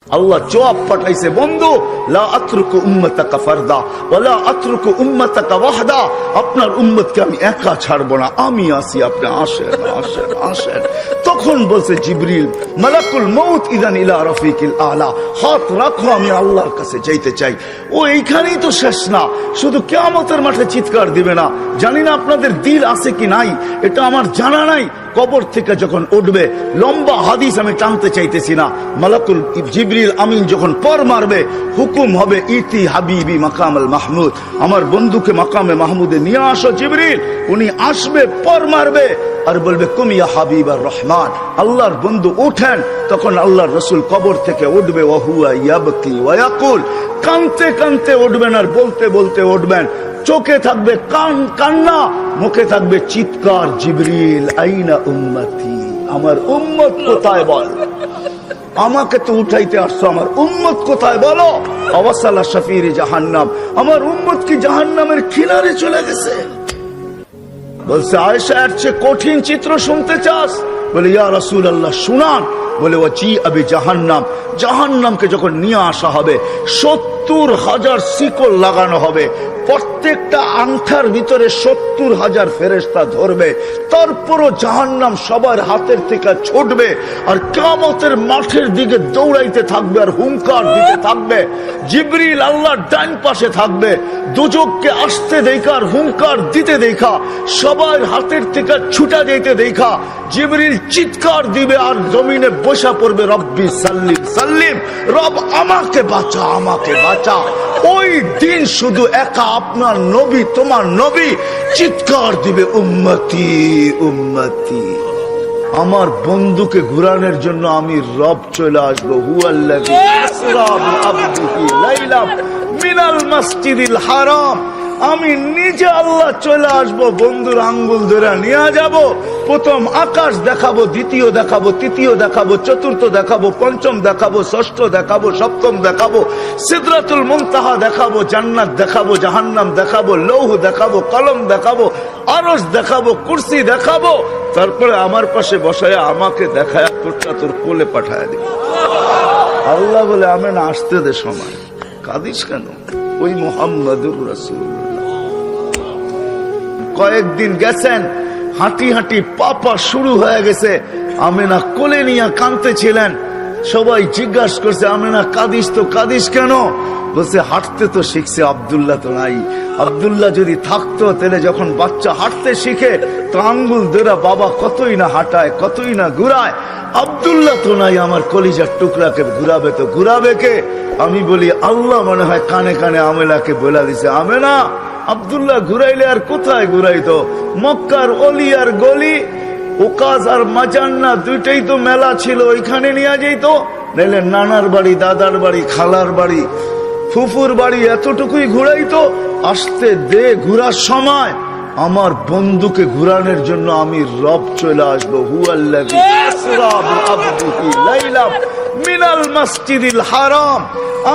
আল্লাহ জবাব পাঠাইছে, বন্ধু লা আতরুকু উম্মতাকা ফারদা ওয়ালা আতরুকু উম্মতাকা ওয়াহদা, আপনার উম্মতকে আমি একা ছাড়বো না, আমি আসি, আপনি আসেন আসেন আসেন। তখন বলছে জিবরিল, মালাকুল মউত ইযান ইলা রাফিকিল আলা, হাত রাখো, আমি আল্লাহর কাছে যাইতে চাই। ও এইখানেই তো শেষ না, শুধু কিয়ামতের মাঠে চিৎকার দিবে না। জানি না আপনাদের দিল আছে কি নাই, এটা আমার জানা নাই। কবর থেকে যখন উঠবে, লম্বা হাদিস আমি টানতে চাইতেছি না, মালাকুল জিবরিল আমিন যখন পর মারবে, হুকুম হবে ইতি হাবিবি মাকামাল মাহমুদ, আমার বন্ধুকে মাকামে মাহমুদে নিয়ে আসো জিবরিল। উনি আসবে, পর মারবে আর বলবে কুম ইয়া হাবিবার রহমান, আল্লাহর বন্ধু উঠেন। তখন আল্লাহর রসুল কবর থেকে উঠবে, ওয়া হুয়া ইয়াবকি ওয়া ইয়াকুল, কানতে কানতে উঠবেন আর বলতে বলতে উঠবেন। চোখে থাকবে কান্না, মুখে থাকবে চিৎকার, জিবরিল আইনা উম্মতি, আমার উম্মত কোথায় বল, আমাকে তো উঠাইতে আসছো, আমার উম্মত কোথায় বলো। আওয়াসালা শাফির জাহান্নাম, আমার উম্মত কি জাহান্নামের কিনারে চলে গেছে। বলছে আয়েশা, এর চেয়ে কঠিন চিত্র শুনতে চাস? বলে ইয়া রাসূলুল্লাহ শুনান। বলে ওয়াজি আবি জাহান্নাম, জাহান্নামকে যখন নিয়ে আসা হবে 70,000 শিকল লাগানো হবে, প্রত্যেকটা আংটার ভিতরে 70,000 ফেরেশতা ধরবে, তারপরও জাহান্নাম সবার হাতের থেকে ছুটবে আর কিয়ামতের মাঠের দিকে দৌড়াইতে থাকবে আর হুঙ্কার দিতে থাকবে। জিবরিল আল্লাহর ডান পাশে থাকবে, দুজককে আসতে দেখা আর হুঙ্কার দিতে দেখা, সবার হাতের থেকে ছুটা যেতে দেখা জিবরিল চিৎকার দিবে আর জমিনে বসা পড়বে, রব্বি সাল্লিম সাল্লিম, রব আমাকে বাঁচা, আমাকে বাঁচা। ওই দিন শুধু একা আপনার নবী, তোমার নবী চিৎকার দিবে উম্মতি উম্মতি, আমার বন্ধুকে ঘুরানোর জন্য আমি রব চলে আসবো। হুয়াল্লাযী আসরা বিআবদিহি লাইলাম মিনাল মাসজিদিল হারাম, আমি নিজে আল্লাহ চলে আসবো, বন্ধুর আঙ্গুল ধরে নিয়ে যাব। প্রথম আকাশ দেখাবো, দ্বিতীয় দেখাবো, তৃতীয় দেখাবো, চতুর্থ দেখাবো, পঞ্চম দেখাবো, ষষ্ঠ দেখাবো, সপ্তম দেখাবো, সিদরাতুল মুনতাহা দেখাবো, জান্নাত দেখাবো, জাহান্নাম দেখাবো, লৌহ দেখাবো, কলম দেখাবো, আরশ দেখাবো, কুরসি দেখাবো। তারপরে আমার পাশে বসায় আমাকে দেখায় তোরটা তোর কোলে পাঠায় দিবে। আল্লাহ বলে আমি না আসতে দে সময়, কাঁদিস কেন? ওই মুহাম্মাদুর রাসূলুল্লাহ কয়েকদিন গেছেন, হাঁটি হাঁটি পাপা শুরু হয়ে গেছে। আমেনা কোলে নিয়ে কাঁদতেছিলেন, সবাই জিজ্ঞাসা করছে আমেনা কাঁদিস তো, কাঁদিস কেন? বলছে হাঁটতে তো শিখছে, আব্দুল্লাহ তো নাই। আব্দুল্লাহ যদি থাকতো তাহলে যখন বাচ্চা হাঁটতে শিখে তো আঙ্গুল ধরে বাবা কতই না হাঁটায়, কতই না ঘুরায়। আব্দুল্লাহ তো নাই, আমার কলিজার টুকরাকে ঘুরাবে তো ঘুরাবে কে? আমি বলি আল্লাহ মনে হয় কানে কানে আমেলাকে বলে দিছে, আমেনা আব্দুল্লাহ ঘুরাইলে আর কোথায় ঘুরাইতো? মক্কার অলি আর গলি, ওকাজ আর মাজান্না দুইটাই তো মেলা ছিল, ওইখানে নিয়ে যাইতো। নাইলে নানার বাড়ি, দাদার বাড়ি, খালার বাড়ি, ফুফুর বাড়ি, এতটুকুই ঘুরাইতো। আসতে দে ঘুরার সময় আমার বন্ধুকে ঘুরানোর জন্য আমি রব চলে আসবো। হুয়াল্লাযী আসরা বিআবদিহি লাইলাম মিনাল মাসজিদিল হারাম,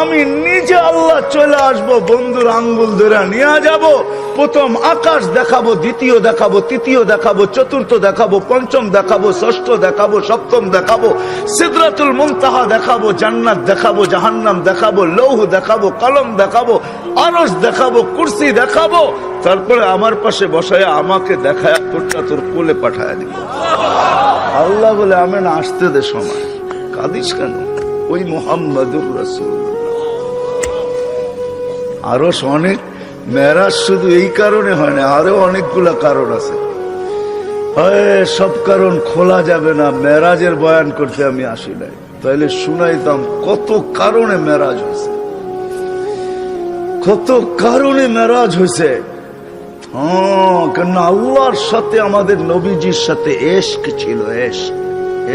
আমি নিজে আল্লাহ চলে আসবো, বন্ধুর আঙ্গুল ধরে নিয়ে যাব। প্রথম আকাশ দেখাবো, দ্বিতীয় দেখাবো, তৃতীয় দেখাবো, চতুর্থ দেখাবো, পঞ্চম দেখাবো, ষষ্ঠ দেখাবো, সপ্তম দেখাবো, সিদরাতুল মুনতাহা দেখাবো, জান্নাত দেখাবো, জাহান্নাম দেখাবো, লৌহ দেখাবো, কলম দেখাবো, আরশ দেখাবো, কুরসি দেখাবো। তারপরে আমার পাশে বসায় আমাকে দেখায় তোরটা তোর কোলে পাঠায় দিব। আল্লাহ বলে আমি না আসতে দে সময়, কাঁদিস কেন? ওই মুহাম্মাদুর রাসূলুল্লাহ। আরো অনেক মেরাজ শুধু এই কারণে হয় না, আরো অনেকগুলা কারণ আছে, সব কারণ খোলা যাবে না। মেরাজের বয়ান করতে আমি আসি নাই, তাইলে শুনাইতাম কত কারণে মেরাজ হয়েছে, কত কারণে মেরাজ হয়েছে। কেন আল্লাহর সাথে আমাদের নবীজির সাথে এশক ছিল। এশক,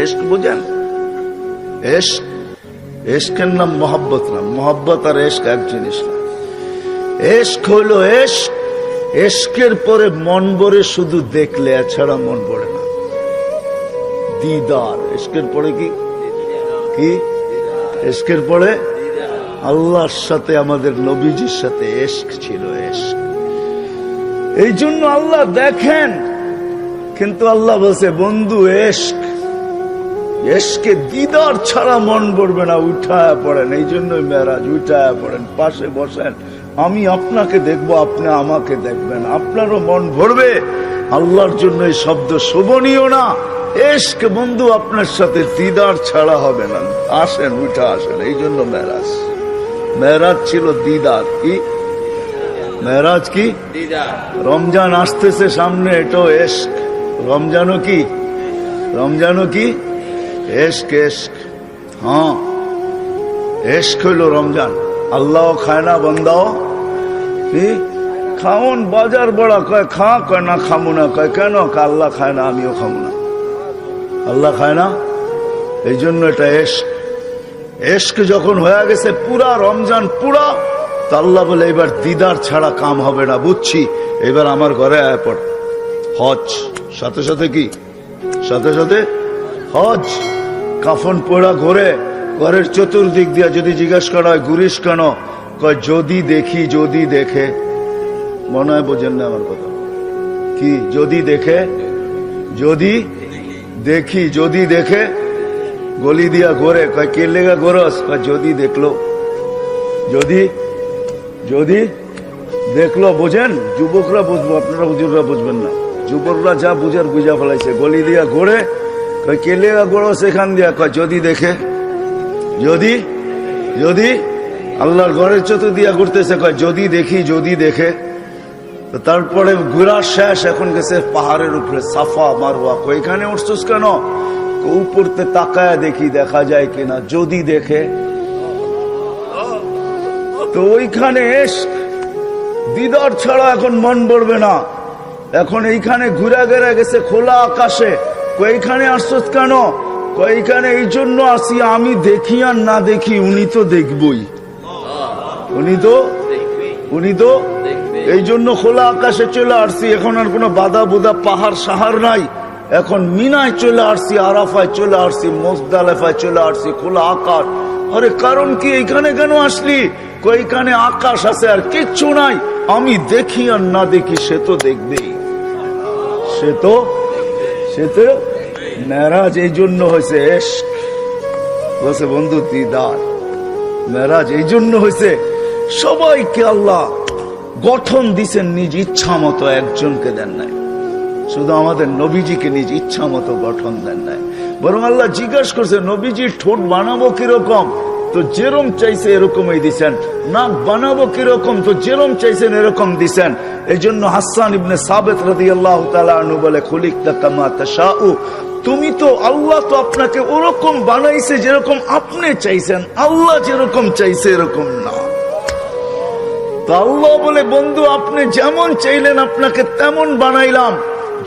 এশক বোঝেন? এশক, এশকের নাম মোহাব্বত না, মোহাব্বত আর এশক এক জিনিস না। এশক হলো এশক, এশকের পরে মন ভরে শুধু দেখলে, এছাড়া মন ভরে না। দিদার, এশকের পরে কি কি? এশকের পরে আল্লাহর সাথে আমাদের নবীজির সাথে এশক ছিল, এশক। এই জন্য আল্লাহ দেখেন, কিন্তু আল্লাহ বলছে বন্ধু এশক, এশকে দিদার ছাড়া মন ভরবে না, উঠায়া পড়েন। এই জন্যই মেরাজ, উঠায়া পড়েন, পাশে বসেন, আমি আপনাকে দেখবো, আপনি আমাকে দেখবেন, আপনারও মন ভরবে। আল্লাহর জন্য এই শব্দ শোভনীয় না? এশক বন্ধু আপনার সাথে দিদার ছাড়া হবে না। আসেন, উঠা আসেন। এই জন্য মেরাজ, মেরাজ ছিল দিদার। কি মেরাজ? কি রমজান আসতেছে সামনে, এটাও এশক। রমজানও কি? রমজানও কি? এশক। এশক, হ্যাঁ, এশক হইল রমজান। আল্লাহ খায় না, বন্দাও কি খাওন। বাজার বড়া কয় খা, কয় না খামু না। কয় কেন? আল্লাহ খায় না, আমিও খামু না। আল্লাহ খায় না, এই জন্য এটা এশক। এশক যখন হয়ে গেছে পুরা রমজান পুরা, তো আল্লাহ বলে এবার দিদার ছাড়া কাম হবে না, বুঝছি, এবার আমার ঘরে আয় পড়। হজ সাথে সাথে কি? সাথে সাথে হজ। কাফন পোড়া ঘরে, ঘরের চতুর্দিক দিয়া যদি জিজ্ঞাসা করা হয় ঘুরিস কেন? কয় যদি দেখি, যদি দেখে। মনে হয় বোঝেন না আমার কথা। কি যদি দেখে? যদি দেখি, যদি দেখে। গলি দিয়া ঘরে, কয় কে লেগা ঘরস? কয় যদি দেখলো। যদি যদি দেখলো। বোঝেন? যুবকরা বুঝবো, আপনারা হুজুররা বুঝবেন না। যুবকরা যা বুঝার বুঝা ফেলাইছে। গলি দিয়া ঘরে, কয় কে লেগা ঘরস এখান দিয়া? কয় যদি দেখে। যদি যদি আল্লাহর ঘরের চতুর দিয়া ঘুরতেছে, কয় যদি দেখি, যদি দেখে। তারপরে ঘোরা শেষ, এখন গেছে পাহাড়ের উপরে, সাফা মারওয়া। এখানে উঠছস কেন? উপরতে তাকায় দেখি দেখা যায় কিনা, যদি দেখে। তো ওইখানে দিদার ছাড়া এখন মন ভরবে না। এখন এইখানে ঘুরা গেরা গেছে খোলা আকাশে। এইখানে আসছস কেন? এইখানে এই জন্য আসি, আমি দেখি আর না দেখি উনি তো দেখবই, উনি তো এই জন্য খোলা আকাশে চলে আসছি। এখন আর কোনো বাধা বুধা পাহাড় সাহার নাই। এখন মিনায় চলে আসছি, আরাফায় চলে আসছি, মুজদালিফায় চলে আসছি, খোলা আকাশ। আরে কারণ কি? এইখানে কেন আসলি? এইখানে আকাশ আছে আর কিচ্ছু নাই। আমি দেখি আর না দেখি সে তো দেখবেই, সে তো মেরাজ এই জন্য হয়েছে এশক। বলছে বন্ধু দিদার। মেরাজ এই জন্য হয়েছে, সবাইকে আল্লাহ গঠন দিছেন নিজ ইচ্ছা মতো, একজনকে দেন নাই। শুধু আমাদের নবীজিকে নিজ ইচ্ছা মতো গঠন দেন নাই, বরং আল্লাহ জিজ্ঞাসা করছে নবীজির ঠোঁট বানাবো কিরকম? তো যেরকম চাইছে এরকমই দিছেন। নাক বানাবো কিরকম? তো যেরকম চাইছেন এরকম দিছেন। এই জন্য হাসান ইবনে সাবিত রাদিয়াল্লাহু তাআলা আনহু বলে, খুলিকতা কামা তাশাউ, তুমি তো, আল্লাহ তো আপনাকে ওরকম বানাইছে যেরকম আপনি চাইছেন। আল্লাহ যেরকম চাইছে এরকম না। তো আল্লাহ বলে, বন্ধু আপনি যেমন চাইলেন আপনাকে তেমন বানাইলাম।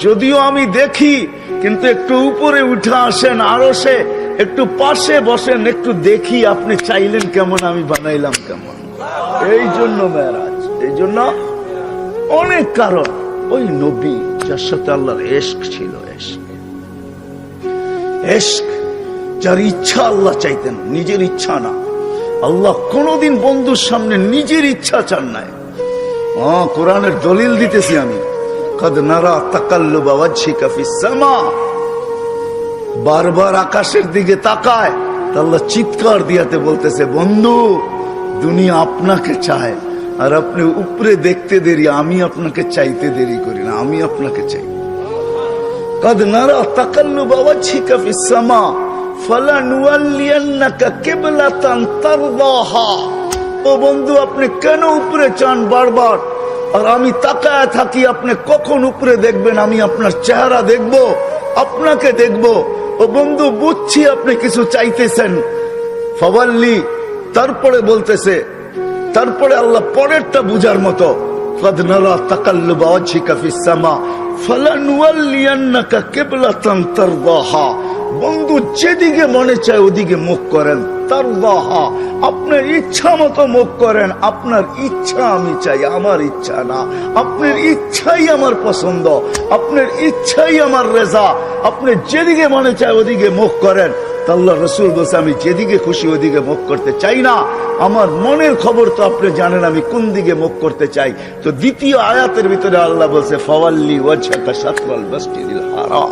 যদিও আমি দেখি, কিন্তু একটু উপরে উঠে আসেন, আরো সে একটু পাশে বসেন, একটু দেখি আপনি চাইলেন কেমন, আমি বানাইলাম কেমন। এই জন্য মেরাজ, এই জন্য অনেক কারণ। ওই নবী যার সাথে আল্লাহর এশক ছিল, এশক যার ইচ্ছা আল্লাহ চাইতেন, নিজের ইচ্ছা না। আল্লাহ কোনদিন বন্ধুর সামনে নিজের ইচ্ছা চান নাই। কোরআনের দলিল দিতেছি আমি। কদ নারা তাকাল্লুবা ওয়াজহিকা ফিস সামা, বারবার আকাশের দিকে তাকায়। আল্লাহ চিৎকার দিয়াতে বলতেছে, বন্ধু দুনিয়া আপনাকে চায়, আর আপনি উপরে দেখতে দেরি, আমি আপনাকে চাইতে দেরি করি না, আমি আপনাকে চাই। কদ নারা তাকাল্লুবা ওয়াজহিকা ফিস সামা ফালানুওয়াল্লিয়ান্নাকা কিবলাতান তারদাহা। ও বন্ধু আপনি কেন উপরে চান বারবার, আর আমি তাকায় থাকি আপনি কখন উপরে দেখবেন? আমি আপনার চেহারা দেখব, আপনাকে দেখব। ও বন্ধু বুঝছি আপনি কিছু চাইতেছেন, ফাওয়াল্লি। তারপরে বলতেছে, তারপরে আল্লাহ পরেরটা বুঝার মতো, কদ নারা তাকাল্লুবা ওয়াজহিকা ফিস সামা ফালানুওয়াল্লিয়ান্নাকা কিবলাতান তারদাহা। বন্ধু যেদিকে মনে চায় ওদিকে মুখ করেন, তারদাহা, আপনার ইচ্ছা মতো মুখ করেন। আপনার ইচ্ছা আমি চাই, আমার ইচ্ছা না। আপনার ইচ্ছাই আমার পছন্দ, আপনার ইচ্ছাই আমার রেজা। আপনি যেদিকে মনে চায় ওদিকে মুখ করেন। আল্লাহ রসুল বলছে, আমি যেদিকে খুশি ওদিকে মুখ করতে চাই না। আমার মনের খবর তো আপনি জানেন আমি কোন দিকে মুখ করতে চাই। তো দ্বিতীয় আয়াতের ভিতরে আল্লাহ বলছে, ফাওয়াল্লি ওয়াজহাকা শাতরাল মাসজিদিল হারাম।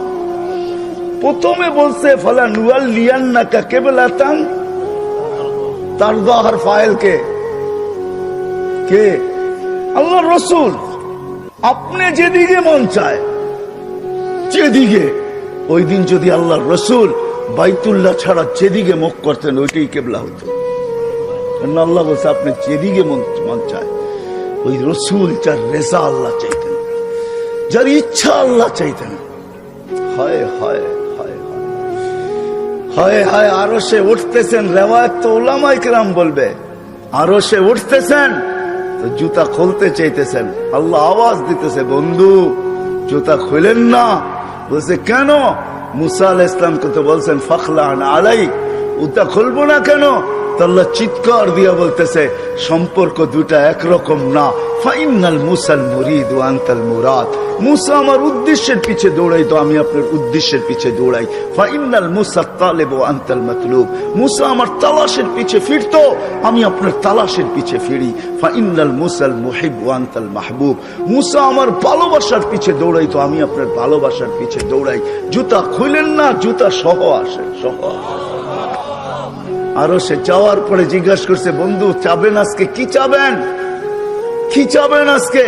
প্রথমে বলছে ফালা নুয়াল্লিয়ান্নাকা কিবলাতান তারদাহার ফাইল কে আল্লাহ রাসূল। আপনি যেদিকে মন চায় যেদিকে, ওই দিন যদি আল্লাহর রাসূল বাইতুল্লাহ ছাড়া যেদিকে মুখ করতেন ওইটাই কিবলা হতো। আল্লাহ বলছে আপনি যেদিকে মন চায়, ওই রাসূল যার রেজা আল্লাহ চাইতেন, যার ইচ্ছা আল্লাহ চাইতেন। হায় হায় হায় হায় হায়, আরো সে উঠতেছেন, রেওয়ায়াত তো উলামায়ে কেরাম বলবে, আরো সে উঠতেছেন তো জুতা খুলতে চাইতেছেন। আল্লাহ আওয়াজ দিতেছে, বন্ধু জুতা খুলেন না। বলছে কেন? মুসা আলাইহিস সালামকে তো বলছেন ফাখলান আলাই, জুতা খুলবো না কেন? তো আল্লাহ চিৎকার দিয়া বলতেছে সম্পর্ক দুটা একরকম না। ফাইনাল মুসাল মুরিদ ওয়া আনতাল মুরাদ। মুসা আমার উদ্দেশ্যের পিছে দৌড়াই তো আমি আপনার উদ্দেশ্যের পিছে দৌড়াই। ফাইনাল মুসা তালিব ওয়া আনতাল মাতলুব। মুসা আমার তালাশের পিছে ফিরতো, আমি আপনার তালাশের পিছে ফিরি। ফাইনাল মুসাল মুহিব ওয়া আনতাল মাহবুব। মুসা আমার ভালোবাসার পিছে দৌড়াই তো আমি আপনার ভালোবাসার পিছে দৌড়াই। জুতা খুলেন না, জুতা সহ আসে, সহ আসে। আরো সে যাওয়ার পরে জিজ্ঞাসা করছে, বন্ধু চাবেন আজকে? কি চাবেন, কি চাবেন আজকে?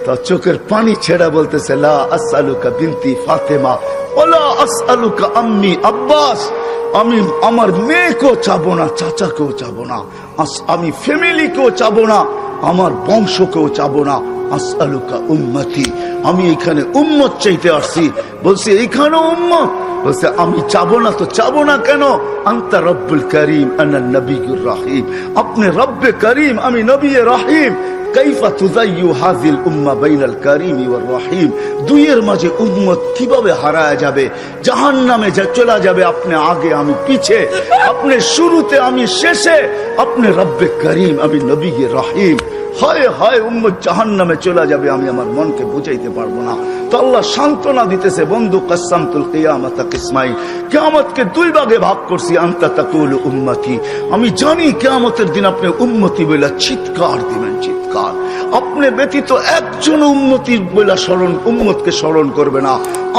তার চোখের পানি ছেড়া বলতেছে লা আসআলুকা বিনতি ফাতেমা ওয়ালা আসআলুকা আম্মি আব্বাস। আমি আমার মেয়েকেও চাবো না, চাচাকেও চাবো না, আমি ফ্যামিলিকেও চাবো না, আমার বংশকেও চাবো না। আসআলুকা উম্মতি, আমি এখানে উম্মত চাইতে আসছি। বলছে এইখানে উম্মত? বলছে আমি চাবো না তো চাবো না কেন? আনতা রব্বুল করিম আনা নবিয়ুর রহিম। আপনি রব্বে করিম, আমি নবী রহিম। কাইফা তুযায়্যু হাযিল উম্মাহ বাইনাল করিম ওয়ার রহিম। দুইয়ের মাঝে উম্মত কিভাবে হারায় যাবে, জাহান্নামে চলে যাবে। আপনি আগে আমি পিছে, আপনি শুরুতে আমি শেষে, আপনি রব্বে করিম আমি নবী রহিম। হায় হায়, উম্মত জাহান্নামে চলে যাবে, আমি আমার মনকে বুঝাইতে পারবো না। তো আল্লাহ সান্ত্বনা দিতেছে, বন্ধু কাসসামতুল কিয়ামাতা কিসমাইন। কিয়ামতকে দুই ভাগে ভাগ করছি। আনতা তাকুলু উম্মতি, আমি জানি কিয়ামতের দিন আপনি উম্মতি বলে চিৎকার দিবেন, চিৎকার। আপনি ব্যতীত একজন উম্মতির বলে স্মরণ, উম্মতকে স্মরণ করবে না।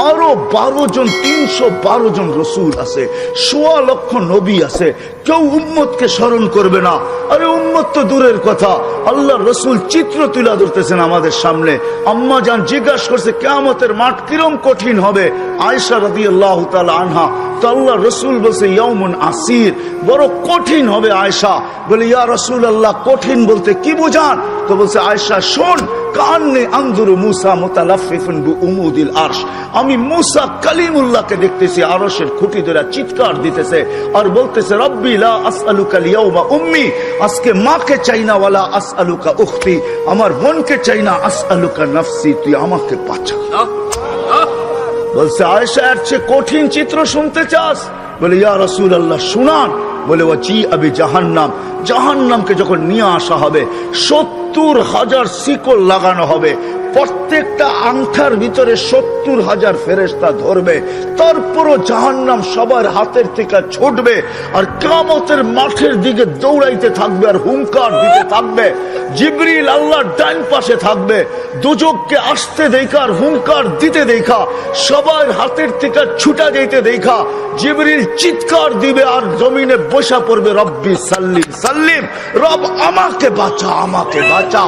আরো 12 জন, 312 জন রসুল আছে, 1.25 লক্ষ নবী আছে, কেউ উম্মতকে স্মরণ করবে না। আরে উম্মত তো দূরের কথা, আল্লাহ রসুল চিত্র তুলে ধরতেছেন আমাদের সামনে। আম্মা জান জিজ্ঞাসা করছে কিয়ামতের মাঠ কিরম কঠিন হবে। আয়েশা রাদিয়াল্লাহু তাআলা আনহা, তো আল্লাহ রসুল বলছে ইয়াউমুন আসির, বড় কঠিন হবে। আয়েশা বলে ইয়া রাসূলুল্লাহ কঠিন বলতে কি বুঝান? তো বলছে আয়েশা শোন, কান্নে আনজুরু মুসা মুতালাফফিফুন বিউমুদিল আরশ। আমি মুসা কালিমুল্লাহকে দেখতেছি আরশের খুঁটি ধরে চিৎকার দিতেছে আর বলতেছে রব্বি লা আসআলুকা আল-ইয়াওমা উম্মি, আজকে মাকে চাই না, ওয়ালা আসআলুকা উখতি, আমার বোনকে চাই না, আসআলুকা নাফসি, তুই আমাকে বাঁচা। বলছে আয়েশা এর চেয়ে কঠিন চিত্র শুনতে চাস? বলে ইয়া রাসূলুল্লাহ শুনান। বলে ওয়াজি আবি জাহান্নাম, জাহান্নামকে যখন নিয়ে আসা হবে 70,000 শিকল লাগানো হবে, প্রত্যেকটা আংটার ভিতরে 70,000 ফেরেশতা ধরবে। তারপরও জাহান্নাম সবার হাতের থেকে ছুটবে আর কিয়ামতের মাঠের দিকে দৌড়াইতে থাকবে আর হুঙ্কার দিতে থাকবে। জিবরিল আল্লাহর ডান পাশে থাকবে, দুজককে আসতে দেখা আর হুঙ্কার দিতে দেখা, সবার হাতের থেকে ছুটা যেতে দেখা জিবরিল চিৎকার দিবে আর জমিনে বসা পড়বে রব্বি সাল্লিম সাল্লিম, রব আমাকে বাঁচা, আমাকে বাঁচা।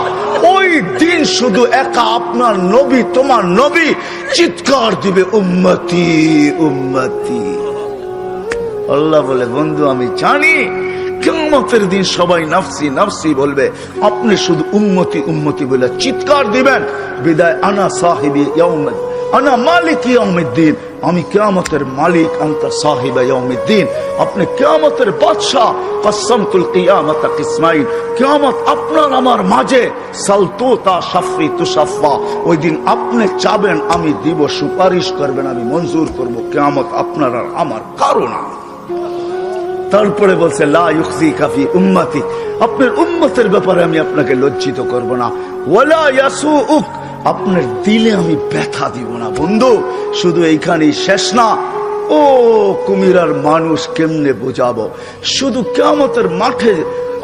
ওই দিন শুধু একা আপনার নবী, তোমার নবী চিৎকার দিবে উম্মতি উম্মতি। আল্লাহ বলে বন্ধু আমি জানি কিয়ামতের দিন সবাই নাফসি নাফসি বলবে, আপনি শুধু উম্মতি উম্মতি বলে চিৎকার দিবেন। বিদায় আনা সাহিবি ইয়াউমিদ, আনা মালিক ইয়াউমিদ্দিন, আমি কিয়ামতের মালিক, আনতা সাহিবা ইয়াউমিদ্দিন, আপনি কিয়ামতের বাদশা। কাসসামতুল কিয়ামাতা কিসমাইন, কিয়ামত আপনার আমার মাঝে। সালতুতা শাফি তুশাফা, ওই দিন আপনি চাবেন আমি দিব, সুপারিশ করবেন আমি মঞ্জুর করব। কিয়ামত আপনার আর আমার কারো না। তারপরে বলছে লা ইউখজিকা ফি উম্মতি, আপনার উম্মতের ব্যাপারে আমি আপনাকে লজ্জিত করব না। ওয়ালা ইয়াসুউক, আপনার দিলে আমি ব্যথা দিব না। বন্ধু শুধু এইখানেই শেষ না, ও কুমিরার মানুষ কেমনে বোঝাবো? শুধু কিয়ামতের মাঠে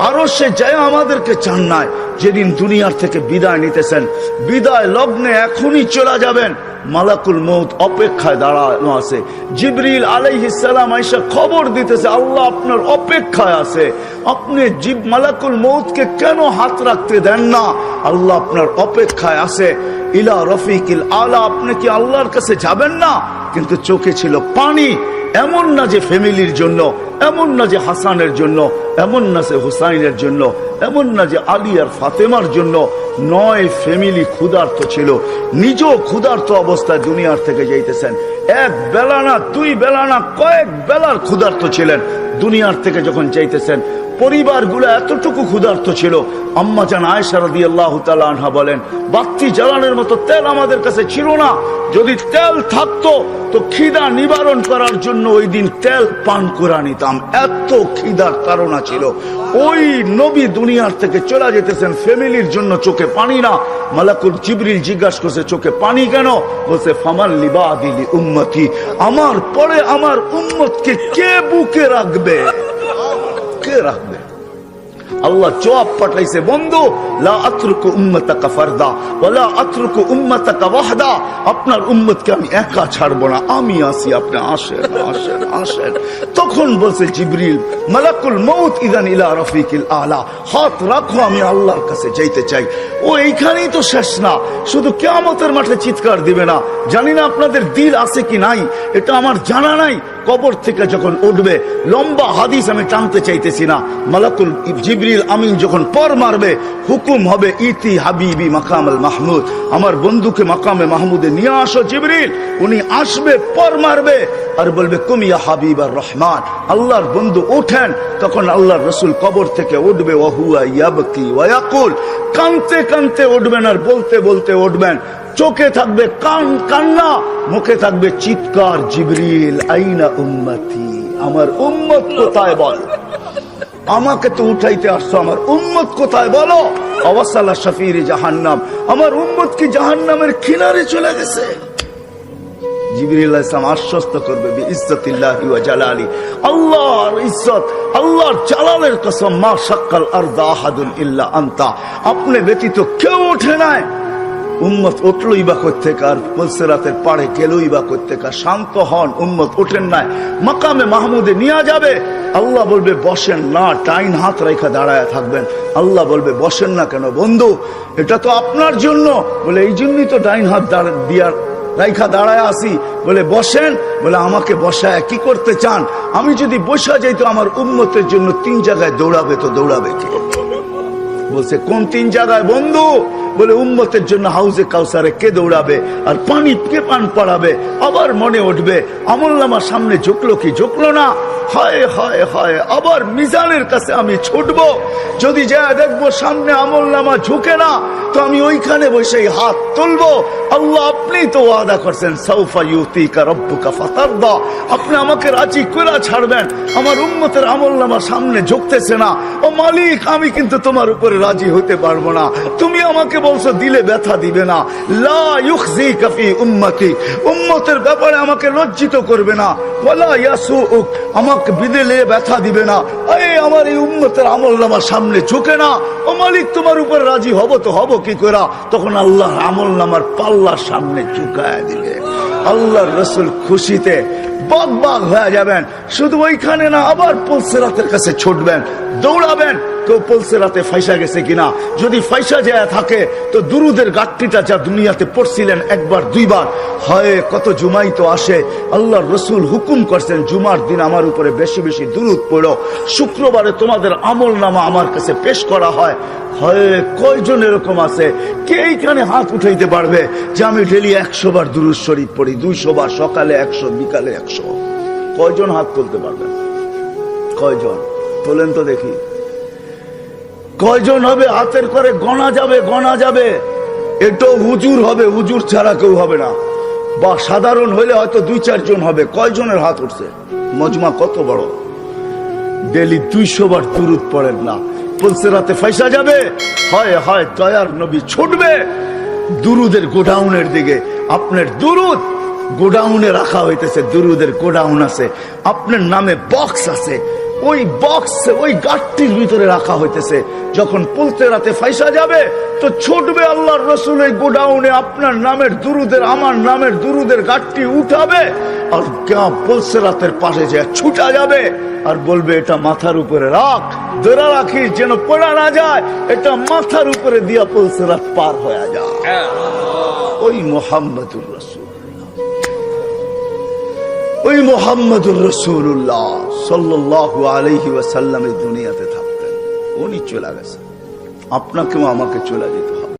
আরো সে যায় আমাদেরকে চান নাই, যেদিন দুনিয়ার থেকে বিদায় নিতেছেন, বিদায় লগ্নে এখনই চলে যাবেন, মালাকুল মউত অপেক্ষায় দাঁড়ানো আছে। জিবরিল আলাইহিস সালাম আয়েশা খবর দিতেছে আল্লাহ আপনার অপেক্ষায় আছে। আপনি মালাকুল মউতকে কেন হাত রাখতে দেন না? আল্লাহ আপনার অপেক্ষায় আছে। ইলা রফিকিল আলা, আপনি কি আল্লাহর কাছে যাবেন না? কিন্তু চোখে ছিল পানি। এমন না যে ফ্যামিলির জন্য, এমন না যে হাসানের জন্য, এমন না যে হুসাইনের জন্য, এমন না যে আলী আর ফাতেমার জন্য। 9 ফ্যামিলি ক্ষুধার্ত ছিল, নিজেও ক্ষুধার্ত অবস্থায় দুনিয়ার থেকে যাইতেছেন। 1 বেলা না, 2 বেলা না, কয়েক বেলার ক্ষুধার্ত ছিলেন। দুনিয়ার থেকে যখন যাইতেছেন, পরিবারগুলো এতটুকু ক্ষুধার্ত ছিল। আম্মা জান আয়েশা রাদিয়াল্লাহু তাআলা আনহা বলেন, বাতি জ্বালানোর মতো তেল আমাদের কাছে ছিল না। যদি তেল থাকতো তো খিদা নিবারণ করার জন্য ওই দিন তেল পান করে নিতাম, এত খিদার তাড়না ছিল। ওই নবী দুনিয়ার থেকে চলে যেতেছেন, ফ্যামিলির জন্য চোখে পানি না। মালাকুল জিবরিল জিজ্ঞাসা করছে চোখে পানি কেন? বলছে ফামাল লিবাদি লি উম্মতি, আমার পরে আমার উম্মতকে কে বুকে রাখবে? কে রাখবে? আল্লাহ জবাব পাঠাইছে, বন্ধু লা আতরুকু উম্মাতাকা ফারদা ওয়ালা আতরুকু উম্মাতাকা ওয়াহদা, আপনার উম্মতকে আমি একা ছাড়বো না, আমি আছি, আপনি আসেন আসেন আসেন। তখন বলছে জিবরিল মালাকুল মউত ইদান ইলা রফিকিল আলা, হাত রাখো, আমি আল্লাহর কাছে যাইতে চাই। ও এইখানেই তো শেষ না, শুধু কিয়ামতের মাঠে চিৎকার দিবে না। জানি না আপনাদের দিল আছে কি নাই, এটা আমার জানা নাই। কবর থেকে যখন উঠবে, লম্বা হাদিস আমি টানতে চাইতেছি না, মালাকুল জিবরিল আমিন যখন পর মারবে, হুকুম হবে ইতি হাবিবি মাকামুল মাহমুদ, আমার বন্ধুকে মাকামে মাহমুদে নিয়ে আসো। জিবরিল উনি আসবে, পর মারবে আর বলবে কুম ইয়া হাবিবার রহমান, আল্লাহর বন্ধু ওঠেন। তখন আল্লাহর রাসূল কবর থেকে উঠবে, ওয়া হুয়া ইয়াবকি ওয়া ইয়াকুল, কাঁদতে কাঁদতে উঠবেন আর বলতে বলতে উঠবেন। চোখে থাকবে কান্না, মুখে থাকবে চিৎকার, জিবরিল আইনা উম্মতি, আমার উম্মত কোথায় বল? আমাকে তো উঠাইতে আসছো, আমার উম্মত কোথায় বলো? আওয়াসালা শাফির জাহান্নাম, আমার উম্মত কি জাহান্নামের কিনারে চলে গেছে? জিবরিল আলাইহিস সালাম আশ্বস্ত করবে বিইজ্জতিল্লাহি ওয়া জালালি, আল্লাহর ইজ্জত, আল্লাহর জালালের কসম, মা শাক্কাল আরদা আহাদুন ইল্লা আনতা, আপনি ব্যতীত কেউ ওঠে নাই। উম্মত উঠলই বা কোত্থেকে, আর পুলসিরাতের পাড়ে গেলই বা কোত্থেকে? শান্ত হন, উম্মত ওঠেন নাই, মাকামে মাহমুদে নিয়ে যাবে। আল্লাহ বলবে বসেন না, টাইন হাত রেখা দাঁড়ায় থাকবেন। আল্লাহ বলবে বসেন না কেন? বন্ধু এটা তো আপনার জন্য। বলে এই জন্যই তো ডাইন হাত দিয়ার রাইখা দাঁড়ায় আসি। বলে বসেন। বলে আমাকে বসায় কি করতে চান? আমি যদি বসা যাই তো আমার উম্মতের জন্য 3 জায়গায় দৌড়াবে, তো দৌড়াবে কে? বলছে কোন 3 জায়গায় বন্ধু? বলে উম্মতের জন্য হাউজে কাউসারে কে দৌড়াবে আর পানি কে পান পড়াবে? আবার মনে উঠবে আমলনামার সামনে ঝুঁকলো কি ঝুঁকলো না, হায় হায় হায়, আবার মিজানের কাছে আমি ছুটবো, যদি যা দেখবো সামনে আমলনামা ঝুঁকে না, তো আমি ওইখানে বসে হাত তুলবো। আল্লাহ আপনি তো ওয়াদা করছেন সাউফা ইউতিকা রাব্বুকা ফাতারদা, আপনি আমাকে রাজি করে ছাড়বেন। আমার উম্মতের আমলনামা সামনে ঝুঁকতেছে না, ও মালিক আমি কিন্তু তোমার উপরে রাজি হতে পারবো না। তুমি আমাকে বলছো দিলে ব্যথা দিবে না, লা ইউখজিকা ফি উম্মতি, উম্মতের ব্যাপারে আমাকে লজ্জিত করবে না, ওয়ালা ইয়াসুউক, আমাকে বিদেলে ব্যথা দিবে না। এই আমার এই উম্মতের আমলনামার সামনে ঝুঁকে না, ও মালিক তোমার উপর রাজি হব তো হব কি করে? তখন আল্লাহর আমলনামার পাল্লার সামনে ঝুঁকায় দিলে আল্লাহর রাসূল খুশিতে বাগ বাগ হয়ে যাবেন। শুধু ওইখানে না, আবার পুলসিরাতের কাছে ছুটবেন, দৌড়াবেন। কেউ পুলসিরাতে ফাইসা গেছে কিনা, যদি ফাইসা যায় থাকে তো দুরুদের গাঁটটিটা যা দুনিয়াতে পড়ছিলেন 1 বার 2 বার, হয় কত জুমাই তো আসে। আল্লাহর রাসূল হুকুম করছেন জুমার দিন আমার উপরে বেশি বেশি দুরুদ পড়ো, শুক্রবারে তোমাদের আমলনামা আমার কাছে পেশ করা হয়। হয় কয়জন এরকম আছে কে এইখানে হাত উঠাইতে পারবে যে আমি ডেলি 100 বার দুরুদ শরীফ পড়ি, 200 বার, সকালে 100, বিকালে 100? কয়জন হাত তুলতে পারবেন? কয়জন তোলেন তো দেখি? কয়জন হবে? হাতের করে গণা যাবে, গণা যাবে। এটাও হুজুর হবে, হুজুর ছাড়া কেউ হবে না, বা সাধারণ হইলে হয়তো 2-4 জন হবে। কয়জনের হাত উঠছে? মজমা কত বড়, ডেলি 200 বার দুরুদ পড়েন না, পুলসিরাতে ফাইসা যাবে। হয় হয় দয়ার নবী ছুটবে দুরুদের গোডাউনের দিকে। আপনার দুরুদ গোডাউনে রাখা হইতেছে, দুরুদের গোডাউন আছে, আপনার নামে বক্স আছে, ওই বক্সে ওই গাঠটির ভিতরে রাখা হইতেছে। যখন পুলতে রাতে ফাইসা যাবে তো ছুটবে আল্লাহর রসুল এই গোডাউনে, আপনার নামের দুরুদের, আমার নামের দুরুদের গাঠটি উঠাবে, আর পুলতে রাতের পাশে যে ছুটা যাবে আর বলবে এটা মাথার উপরে রাখ, ধরে রাখিস যেন পড়া না যায়, এটা মাথার উপরে দিয়া পুলতে রাত পার হয়ে যায়। ওই মুহাম্মদুর রাসূল, ওই মুহাম্মদুর রাসূলুল্লাহ সাল্লাল্লাহু আলাইহি ওয়াসাল্লাম এই দুনিয়াতে থাকতেন, উনি চলে গেছেন, আপনাকেও আমাকে চলে যেতে হবে।